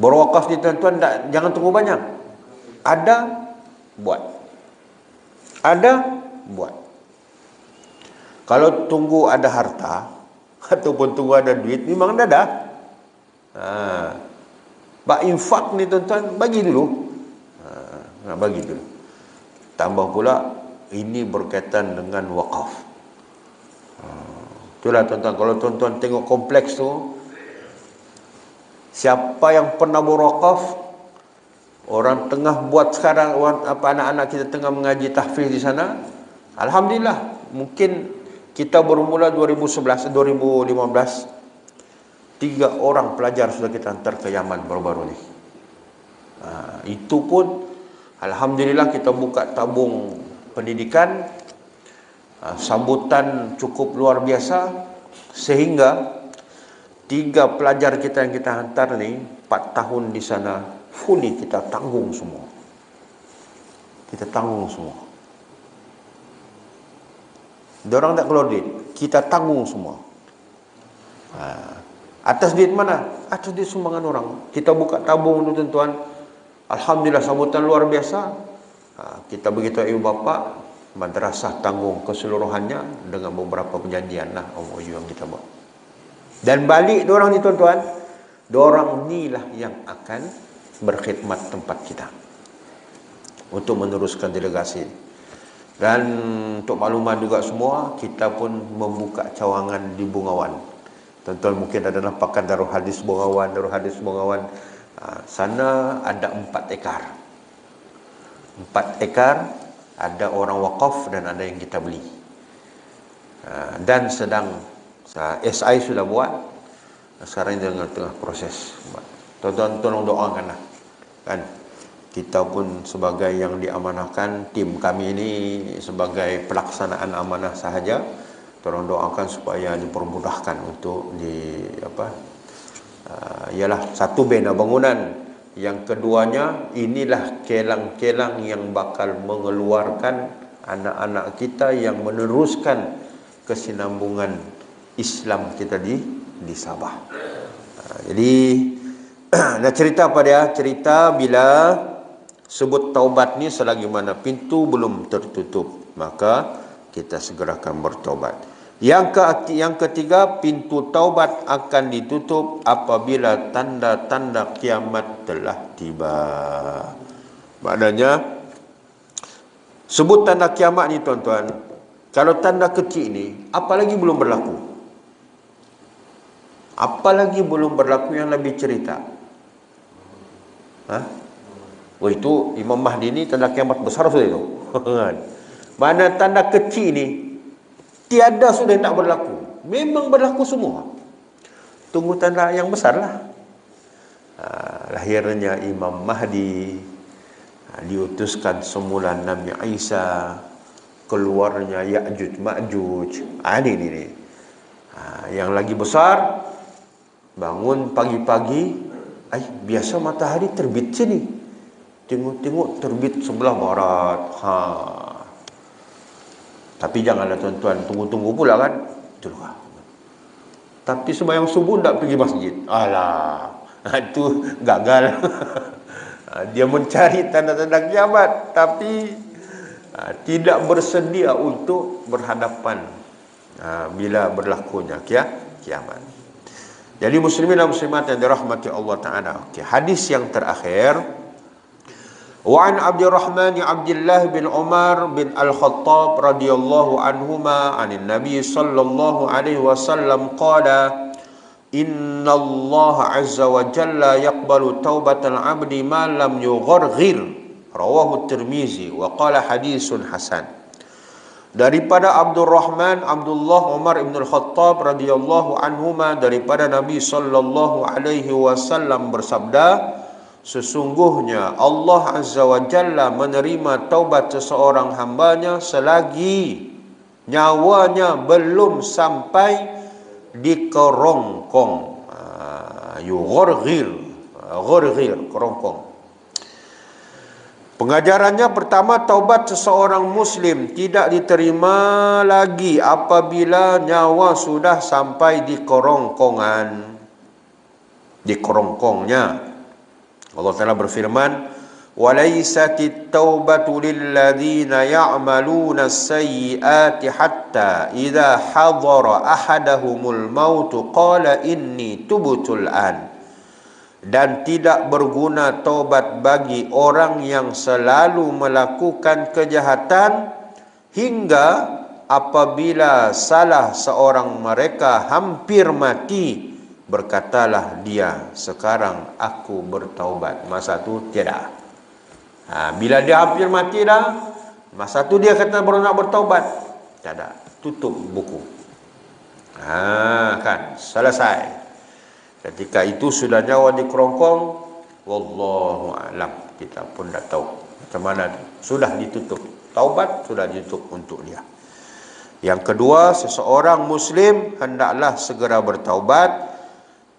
Berwakaf ni tuan-tuan jangan tunggu banyak. Ada, buat. Ada, buat. Kalau tunggu ada harta ataupun tunggu ada duit, memang dah. Bak infak ni tuan-tuan, bagi dulu. Bagi dulu. Tambah pula ini berkaitan dengan wakaf. Itulah tuan-tuan, kalau tuan-tuan tengok kompleks tu, siapa yang pernah berwakaf, orang tengah buat sekarang, anak-anak kita tengah mengaji tahfiz di sana. Alhamdulillah, mungkin kita bermula 2015, 3 orang pelajar sudah kita hantar ke Yaman baru-baru ni. Itu pun alhamdulillah kita buka tabung pendidikan, sambutan cukup luar biasa, sehingga 3 pelajar kita yang kita hantar ni 4 tahun di sana fully kita tanggung semua. Kita tanggung semua. Diorang tak keluar duit, kita tanggung semua. Atas duit mana? Atas duit sumbangan orang. Kita buka tabung tu tuan-tuan. Alhamdulillah sambutan luar biasa. Kita beritahu ibu bapa, madrasah tanggung keseluruhannya dengan beberapa perjanjian lah MOU yang kita buat. Dan balik diorang ni tuan-tuan, diorang ni lah yang akan berkhidmat tempat kita untuk meneruskan delegasi. Dan untuk makluman juga semua, kita pun membuka cawangan di Bungawan. Tuan-tuan mungkin ada nampakkan Darul Hadis Bungawan. Sana ada 4 ekar. 4 ekar, ada orang wakaf dan ada yang kita beli. Dan sedang SI sudah buat, sekarang ini tengah proses. Tuan-tuan tolong doakanlah. Kan? Kita pun sebagai yang diamanahkan, tim kami ini sebagai pelaksanaan amanah sahaja. Tolong doakan supaya dipermudahkan untuk ialah satu bina bangunan, yang keduanya inilah kelang-kelang yang bakal mengeluarkan anak-anak kita yang meneruskan kesinambungan Islam kita di Sabah. Jadi nak cerita apa dia? Cerita bila sebut taubat ni selagi mana pintu belum tertutup, maka kita segerakan bertaubat. Yang ketiga, pintu taubat akan ditutup apabila tanda-tanda kiamat telah tiba. Maknanya, sebut tanda kiamat ni tuan-tuan, kalau tanda kecil ni, apalagi belum berlaku. Apalagi belum berlaku yang lebih cerita. Oh, itu Imam Mahdi ni tanda kiamat besar sudah itu. Mana tanda kecil ni tiada sudah tak berlaku. Memang berlaku semua. Tunggu tanda yang besar lah. Lahirnya Imam Mahdi, diutuskan semula Nabi Isa, keluarnya Ya'juj Ma'juj. Ini. Yang lagi besar, bangun pagi-pagi, biasa matahari terbit sini. Tengok terbit sebelah barat. Tapi janganlah tuan-tuan tunggu-tunggu pula kan. Itulah. Tapi sembahyang subuh tak pergi masjid. Alah, itu gagal. Dia mencari tanda-tanda kiamat, tapi tidak bersedia untuk berhadapan bila berlakunya kiamat. Jadi muslimin dan muslimat yang dirahmati Allah Ta'ala. Hadis yang terakhir, wa an Abdurrahman Abdullah bin Umar bin Al-Khattab radhiyallahu anhuma anin Nabi sallallahu alaihi wasallam qala inna Allah azza wa jalla yaqbalu taubatal abdi ma lam yugharghir, rawahu Tirmizi wa qala hadisun hasan. Daripada Abdurrahman Abdullah Umar bin Al-Khattab radhiyallahu anhuma, daripada Nabi sallallahu alaihi wasallam bersabda, sesungguhnya Allah Azza wa Jalla menerima taubat seseorang hambanya selagi nyawanya belum sampai di kerongkong. Ghurghir, kerongkong. Pengajarannya pertama, taubat seseorang muslim tidak diterima lagi apabila nyawa sudah sampai di kerongkongan, di kerongkongnya. Allah Ta'ala berfirman, وَلَيْسَتِ التَّوْبَةُ لِلَّذِينَ يَعْمَلُونَ السَّيِّئَاتِ حَتَّى إِذَا حَضَرَ أَحَدَهُمُ الْمَوْتُ قَالَ إِنِّي تُبْتُ الْآنَ. Dan tidak berguna taubat bagi orang yang selalu melakukan kejahatan hingga apabila salah seorang mereka hampir mati, berkatalah dia, sekarang aku bertaubat. Masa tu tiada. Bila dia hampir mati dah, masa tu dia kata baru nak bertaubat, tiada. Tutup buku. Kan selesai. Ketika itu sudah nyawa di kerongkong, wallahu a'lam, kita pun tak tahu macam mana. Sudah ditutup. Taubat sudah ditutup untuk dia. Yang kedua, seseorang muslim hendaklah segera bertaubat,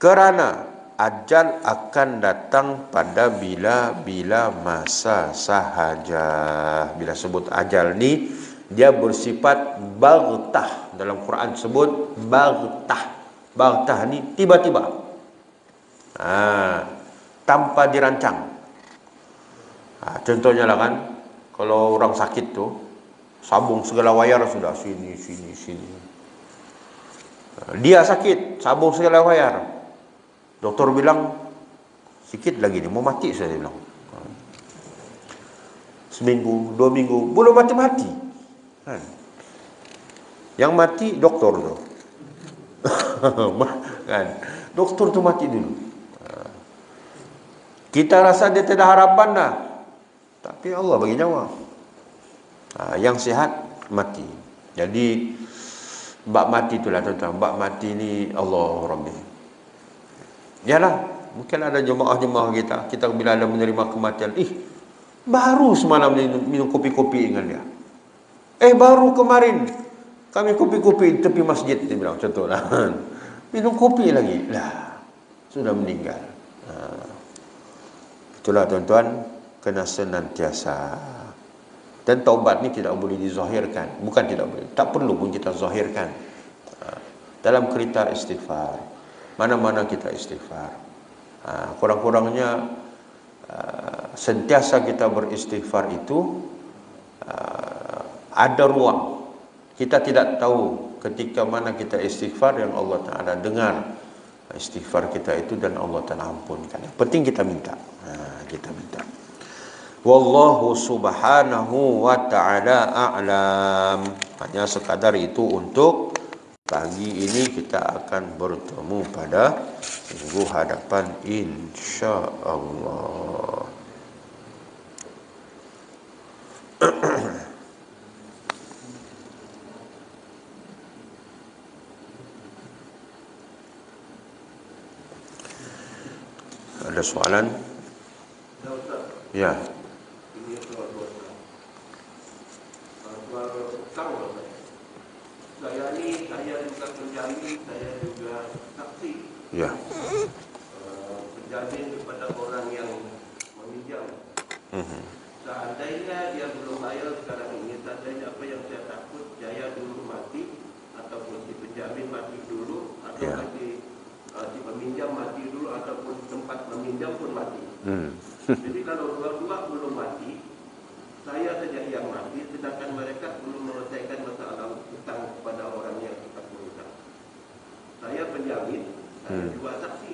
kerana ajal akan datang pada bila-bila masa sahaja. Bila sebut ajal ni, dia bersifat baghtah. Dalam Quran sebut baghtah. Baghtah ni tiba-tiba, tanpa dirancang. Contohnya lah kan, kalau orang sakit tu sabung segala wayar sudah sini. Dia sakit, sabung segala wayar. Doktor bilang, sikit lagi ni, mau mati saya bilang. Seminggu, 2 minggu, belum mati-mati. Yang mati doktor tu. Kan? Doktor tu mati dulu. Kita rasa dia tidak harapan dah, tapi Allah bagi nyawa. Yang sihat mati. Jadi bab mati itulah tuan-tuan. Bab mati ni Allah Rabbi. Yalah, mungkin ada jemaah-jemaah kita bila ada menerima kematian, baru semalam minum kopi-kopi dengan dia. Baru kemarin kami kopi-kopi tepi masjid, dia bilang, contohlah. Minum kopi lagi. Lah, sudah meninggal. Itulah tuan-tuan, kena senantiasa Dan taubat ni tidak boleh dizahirkan. Bukan tidak boleh, tak perlu pun kita zahirkan. Dalam cerita istighfar, mana-mana kita istighfar, kurang-kurangnya sentiasa kita beristighfar itu ada ruang. Kita tidak tahu ketika mana kita istighfar yang Allah Ta'ala dengar istighfar kita itu dan Allah Ta'ala ampunkan. Yang penting kita minta. Kita minta. Wallahu subhanahu wa ta'ala a'lam. Hanya sekadar itu untuk pagi ini. Kita akan bertemu pada minggu hadapan insya-Allah. Ada soalan? Ya. Saya juga penjamin, saya juga saksi. Ya. Penjamin kepada orang yang meminjam. Seandainya dia belum bayar sekarang ini, seandainya apa yang saya takut, saya dulu mati, ataupun si penjamin mati dulu, atau si peminjam mati dulu, ataupun tempat meminjam pun mati. Jadi kalau dua-dua belum mati, saya saja yang mati, sedangkan mereka belum menyelesaikan masalah hutang kepada orang yang kita berhutang. Saya penjamin, saya juga saksi.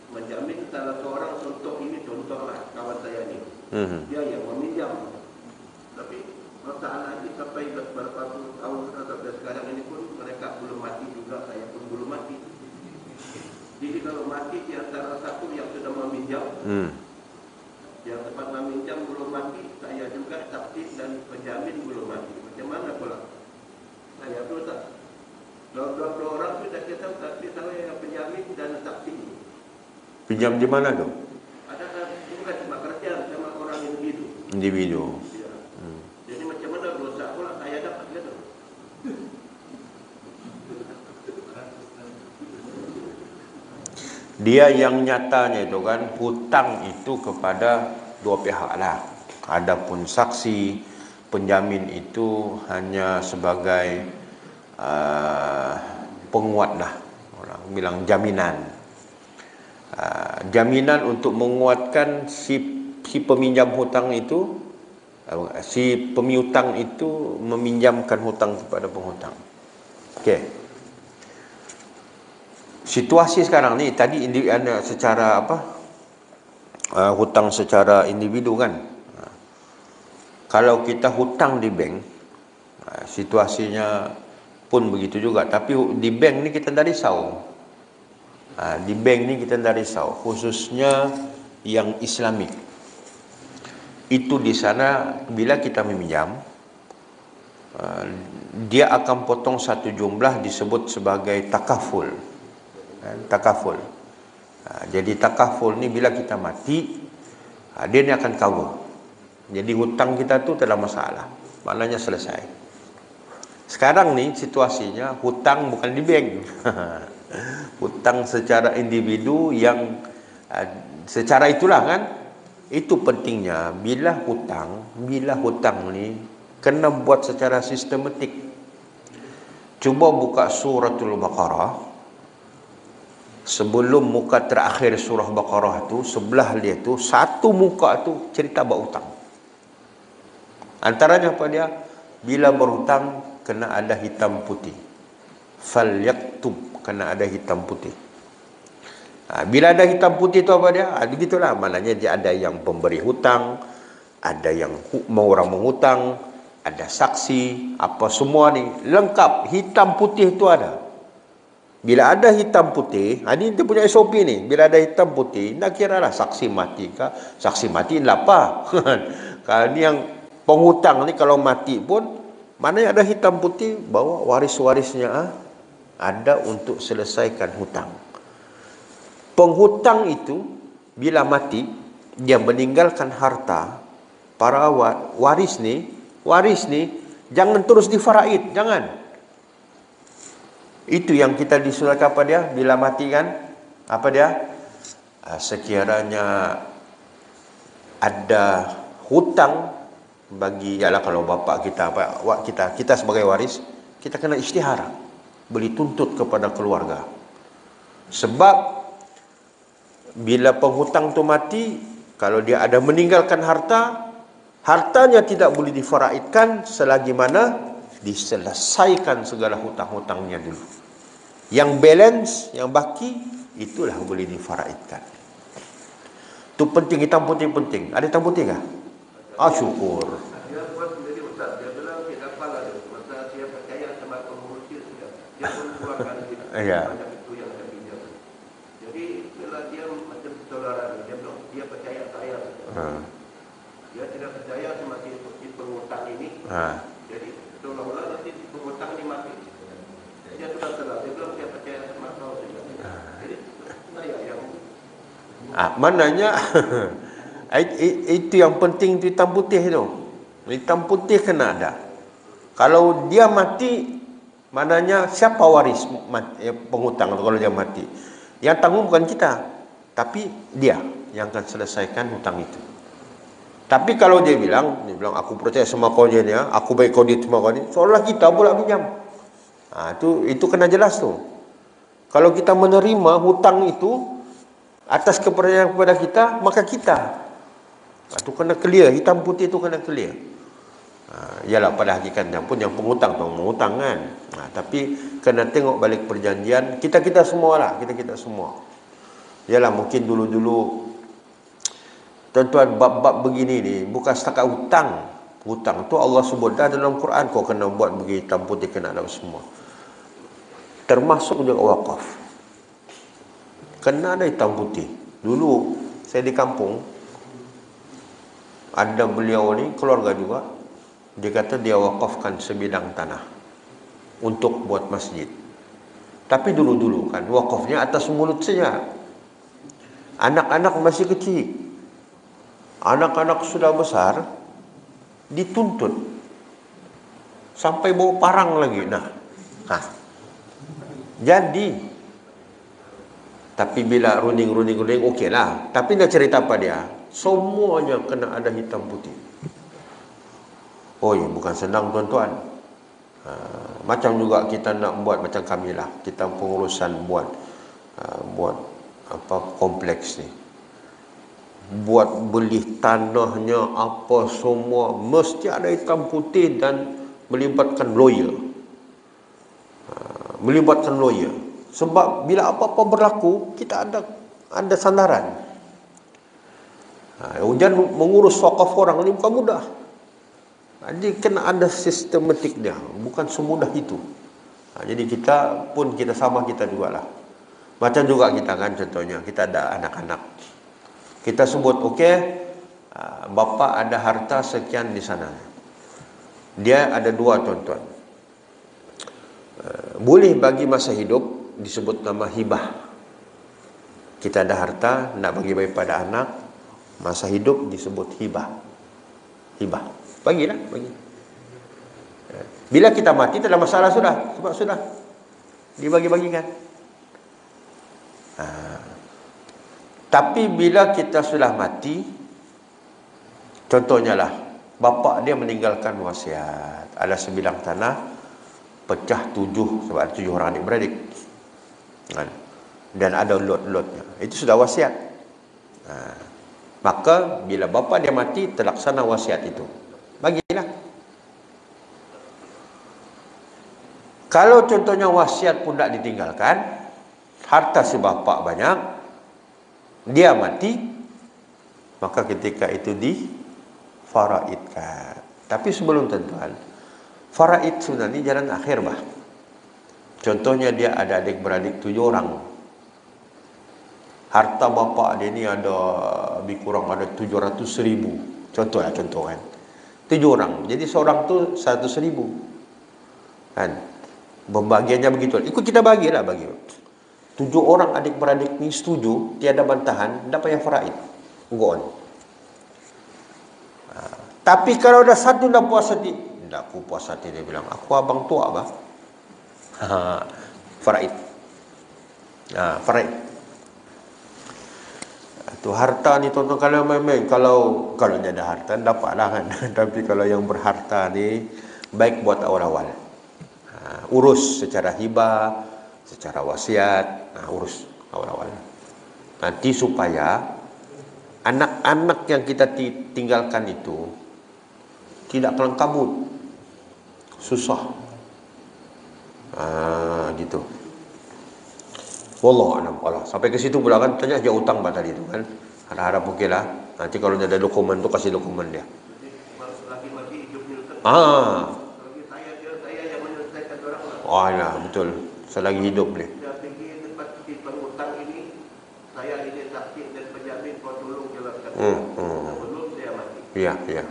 Menjamin salah seorang, contoh ini, contohlah kawan saya ini. Dia yang meminjam. Tapi masalahnya sampai beberapa puluh tahun sampai sekarang ini pun mereka belum mati juga, saya pun belum mati. Jadi kalau mati di antara satu yang sudah meminjam, yang tempat meminjam belum mati, saya juga saksi dan penjamin belum mati. Macam mana pula? Saya dosa. Dua orang sudah kita tapi saya yang penjamin dan saksi. Pinjam di mana tu? Ada bukan cuma kerja sama orang individu. Individu. Ya. Jadi macam mana dosa pula saya dapat gitu? Dia yang nyatanya itu kan hutang itu kepada dua pihak lah. Adapun saksi penjamin itu hanya sebagai penguat lah. Orang bilang jaminan. Jaminan untuk menguatkan si peminjam hutang itu, si pemiutang itu meminjamkan hutang kepada penghutang. Okey. Situasi sekarang ni tadi secara apa? Hutang secara individu kan. Kalau kita hutang di bank, situasinya pun begitu juga. Tapi di bank ni kita tak risau. Di bank ni kita tak risau, khususnya yang Islamik. Itu di sana bila kita meminjam, dia akan potong satu jumlah disebut sebagai takaful. Takaful. Jadi takaful ni bila kita mati, dia ni akan cover. Jadi hutang kita tu tak ada masalah, maknanya selesai. Sekarang ni situasinya hutang bukan di bank. Hutang secara individu yang secara itulah kan. Itu pentingnya bila hutang ni kena buat secara sistematik. Cuba buka suratul Baqarah. Sebelum muka terakhir surah Baqarah tu, sebelah dia tu satu muka tu cerita bab hutang. Antaranya apa dia? Bila berhutang kena ada hitam putih. Falyaktub, kena ada hitam putih. Bila ada hitam putih tu apa dia? Begitulah, maknanya dia ada yang pemberi hutang, ada yang orang menghutang, ada saksi, apa semua ni lengkap, hitam putih tu ada. Bila ada hitam putih, ini dia punya SOP ni. Bila ada hitam putih, nak kira lah saksi mati kah? Saksi mati lah apa? Kalau ni yang penghutang ni kalau mati pun, mana ada hitam putih bawa waris-warisnya ada untuk selesaikan hutang. Penghutang itu bila mati, dia meninggalkan harta, para waris ni jangan terus difaraid, jangan. Itu yang kita disuruhkan apa dia bila mati kan? Apa dia? Sekiranya ada hutang bagi, ialah kalau bapak kita, kita sebagai waris, kita kena isytihar, beli tuntut kepada keluarga. Sebab bila penghutang tu mati, kalau dia ada meninggalkan harta, hartanya tidak boleh difaraidkan selagi mana diselesaikan segala hutang-hutangnya dulu. Yang balance, yang baki, itulah boleh difaraidkan. Itu penting, hitam putih penting. Ada hitam putih kah? Syukur. Dia buat sendiri Ustaz. Dia bilang dia hafal ada. Masa dia percaya sama pengurus dia sudah. Dia pun keluarkan banyak itu yang dia pinjam. Jadi bila dia macam saudara dia bilang dia percaya saya. Dia tidak percaya sama si pengutang ini. Jadi seolah-olah nanti si pengutang ini mati. Dia sudah salah. Dia bilang dia percaya sama kau juga. Jadi saya yang mananya itu yang penting, itu hitam putih tu. Hitam putih kena ada. Kalau dia mati, maknanya siapa waris penghutang kalau dia mati? Yang tanggung bukan kita, tapi dia yang akan selesaikan hutang itu. Tapi kalau dia bilang aku percaya sama kau je ni, aku baik kau dia sama kau ni, seolah kita pula pinjam. Itu kena jelas tu. Kalau kita menerima hutang itu atas kepercayaan kepada kita, maka kita itu kena clear, hitam putih itu kena clear. Yalah pada hakikatnya pun yang penghutang tu menghutang kan. Tapi kena tengok balik perjanjian kita semua lah, kita semua. Yalah mungkin dulu-dulu tuan-tuan bab-bab begini ni bukan setakat hutang. Hutang tu Allah sebut dah dalam Quran, kau kena buat begini, hitam putih kena ada semua. Termasuk juga wakaf. Kena ada hitam putih. Dulu saya di kampung, ada beliau ni keluarga juga, dia kata dia wakafkan sebidang tanah untuk buat masjid. Tapi dulu-dulu kan wakafnya atas mulut saja. Anak-anak masih kecil, anak-anak sudah besar dituntut sampai bawa parang lagi. Jadi tapi bila running okey lah. Tapi nak cerita apa dia? Semuanya kena ada hitam putih. Bukan senang tuan-tuan. Macam juga kita nak buat macam kami lah. Kita pengurusan buat kompleks ni. Buat beli tanahnya apa semua mesti ada hitam putih dan melibatkan lawyer. Sebab bila apa-apa berlaku, kita ada sandaran. Hujan mengurus wakaf orang ini bukan mudah. Jadi kena ada sistematik dia, bukan semudah itu. Jadi kita sama kita juga lah. Macam juga kita kan, contohnya kita ada anak-anak. Kita sebut bapa ada harta sekian di sana. Dia ada dua tuan-tuan. Boleh bagi masa hidup disebut nama hibah. Kita ada harta nak bagi pada anak, masa hidup disebut hibah. Bagilah. Bila kita mati tak ada masalah sudah, sebab sudah dibagi-bagikan. Tapi bila kita sudah mati, contohnya lah bapa dia meninggalkan wasiat, ada sebidang tanah pecah 7, sebab ada 7 orang adik-beradik. Dan ada lot-lotnya. Itu sudah wasiat. Maka bila bapa dia mati, terlaksana wasiat itu. Bagilah. Kalau contohnya wasiat pun tak ditinggalkan, harta si bapa banyak, dia mati, maka ketika itu difaraidkan. Tapi sebelum tuan-tuan, faraid sebenarnya jalan akhir bah. Contohnya dia ada adik-beradik 7 orang. Harta bapa dia ni ada lebih kurang ada 700.000. Contoh kan. 7 orang. Jadi seorang tu 100.000. Kan? Pembagiannya begitu. Ikut kita bagilah bagi. 7 orang adik-beradik ni setuju, tiada bantahan, dapat yang faraid. Go on. Tapi kalau ada satu dah puas hati, aku puas hati, dia bilang, aku abang tua bah. Faraid. Faraid. Tu harta ni tuan-tuan kalau main-main, kalau dia ada harta dapatlah kan. Tapi kalau yang berharta ni baik buat awal-awal. Urus secara hibah, secara wasiat, urus awal-awal. Nanti supaya anak-anak yang kita tinggalkan itu tidak kelang kabut, susah. Gitu. Wallahu a'lam. Sampai ke situ pula kan tanya aja utang tadi tu kan. Harap-harap okeylah. Nanti kalau dia ada dokumen tu kasih dokumen dia. Selagi masih hidup ni Ustaz. Selagi saya yang menyelesaikan orang lah. Ya, betul. Selagi hidup ni. Saya pergi tempat di penghutang ini, saya ini saksi dan penjamin, kau tolong jelaskan. Sebelum saya mati. Ya. Jadi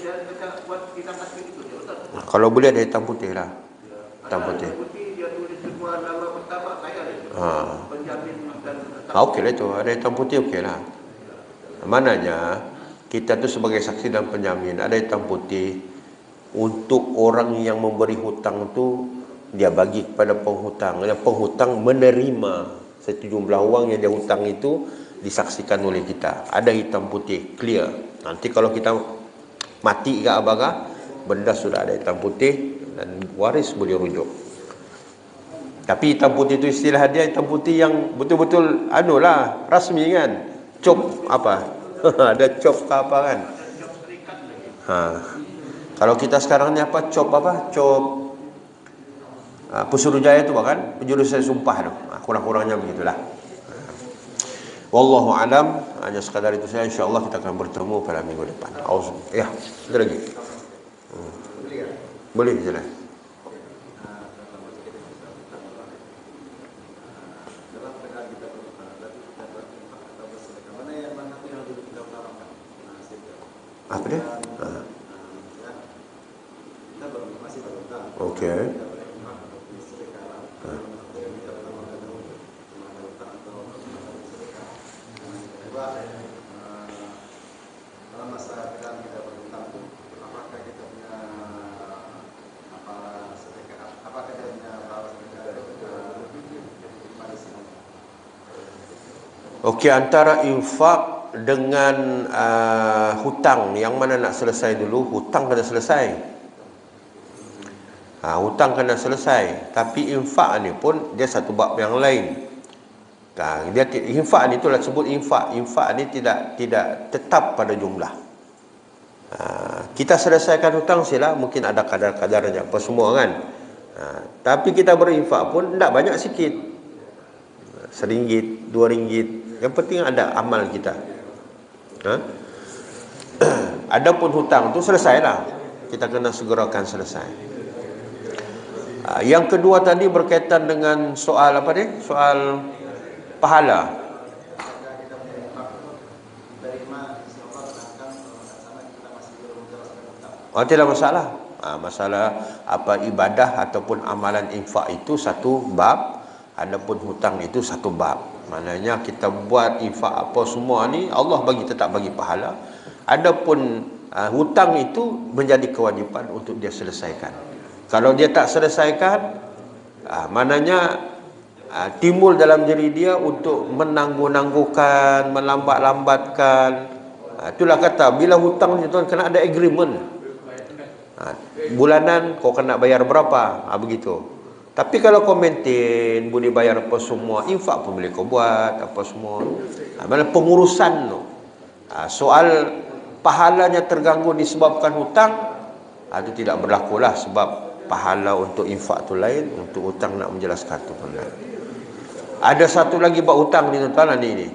dia buat kita kasih itu dia Ustaz. Kalau boleh ada hitam putih lah. Hitam putih. Dia tulis semua nama pertama saya ni. Penjamin dan Okeylah itu. Ada hitam putih okeylah. Mananya kita tu sebagai saksi dan penjamin ada hitam putih untuk orang yang memberi hutang tu dia bagi kepada penghutang. Dan penghutang menerima sejumlah wang yang dia hutang itu disaksikan oleh kita. Ada hitam putih clear. Nanti kalau kita mati ke abang, benda sudah ada hitam putih dan waris boleh rujuk. Tapi hitam putih itu istilah dia hitam putih yang betul-betul rasmi kan. Cop apa? Ada cop ke apa kan? Kalau kita sekarang ni apa? Cop apa? Cop Pesuruhjaya tu kan? Penjurusan sumpah tu. Kurang-kurangnya begitulah. Wallahu alam. Hanya sekadar itu saja. InsyaAllah kita akan bertemu pada minggu depan. Ya, ada lagi. Boleh jelas. Apa dia? Okey. Okey, antara infak dengan hutang, yang mana nak selesai dulu? Hutang kena selesai. Hutang kena selesai. Tapi infak ni pun dia satu bab yang lain. Dia infak ni itulah sebut infak. Infak ni tidak tetap pada jumlah. Kita selesaikan hutang sila, mungkin ada kadar-kadarnya apa semua kan. Tapi kita berinfak pun tidak banyak sikit. RM1, RM2. Yang penting ada amal kita. Adapun hutang tu selesailah. Kita kena segerakan selesai. Yang kedua tadi berkaitan dengan soal apa dia? Soal pahala. Tidak masalah. Masalah apa ibadah ataupun amalan infak itu satu bab, adapun hutang itu satu bab. Maknanya kita buat infak apa semua ni Allah tetap bagi pahala. Adapun hutang itu menjadi kewajipan untuk dia selesaikan. Kalau dia tak selesaikan, maknanya timbul dalam diri dia untuk menangguh-nangguhkan, melambat-lambatkan. Itulah kata bila hutang ni tuan kena ada agreement. Bulanan kau kena bayar berapa, begitu. Tapi kalau kau maintain, boleh bayar apa semua, infak pun boleh kau buat apa semua. Mana pengurusan tu. Soal pahalanya terganggu disebabkan hutang, itu tidak berlakulah, sebab pahala untuk infak tu lain, untuk hutang nak menjelaskan tu pun lain. Ada satu lagi bab hutang ni tuan-tuan ni.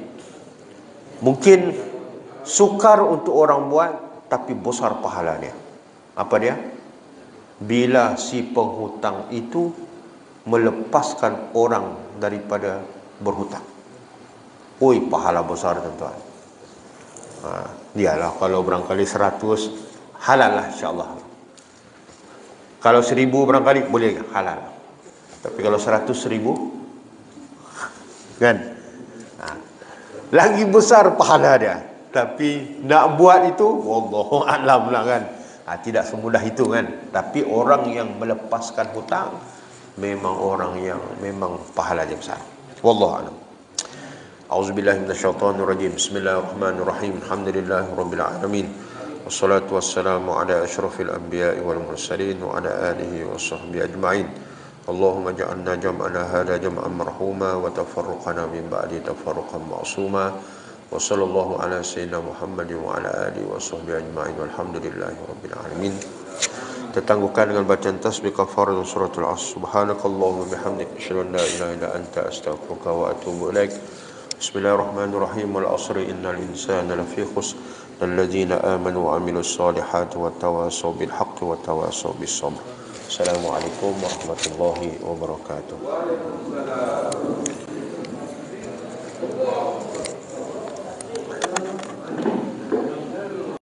Mungkin sukar untuk orang buat tapi besar pahalanya. Apa dia? Bila si penghutang itu melepaskan orang daripada berhutang. Oi, pahala besar tuan-tuan. Dialah kalau barangkali 100 halal lah insya-Allah. Kalau 1000 barangkali boleh halal. Tapi kalau 100.000 kan? Lagi besar pahala dia. Tapi nak buat itu wallahu a'lam lah kan. Tidak semudah itu kan. Tapi orang yang melepaskan hutang memang orang yang memang pahalanya besar. Wallahu a'lam. A'udzubillahi minasyaitonirrajim. Bismillahirrahmanirrahim. Alhamdulillahirabbil alamin. Wassalatu wassalamu ala asyrafil anbiya'i wal mursalin wa ala alihi washabbihi ajma'in. Allahumma ja'alna jam'ana hadha jam'an marhuma wa tafarruqana min ba'di tafarruqan ma'suma. Wa sallallahu ala sayyidina Muhammadin wa ala alihi washabbihi ajma'in. Walhamdulillahirabbil alamin. Tertangguhkan dengan bacaan tasbih kafarah dan suratul Asr. Subhanakallahumma bihamdika asyhadu an la ilaha illa anta astaghfiruka wa atubu ilaik. Bismillahirrahmanirrahim. Wal 'asri innal insana lafi khusr. Alladzina amanu wa 'amilus solihati wa tawasaw bil haqqi wa tawasaw bis sabr. Assalamualaikum warahmatullahi wabarakatuh.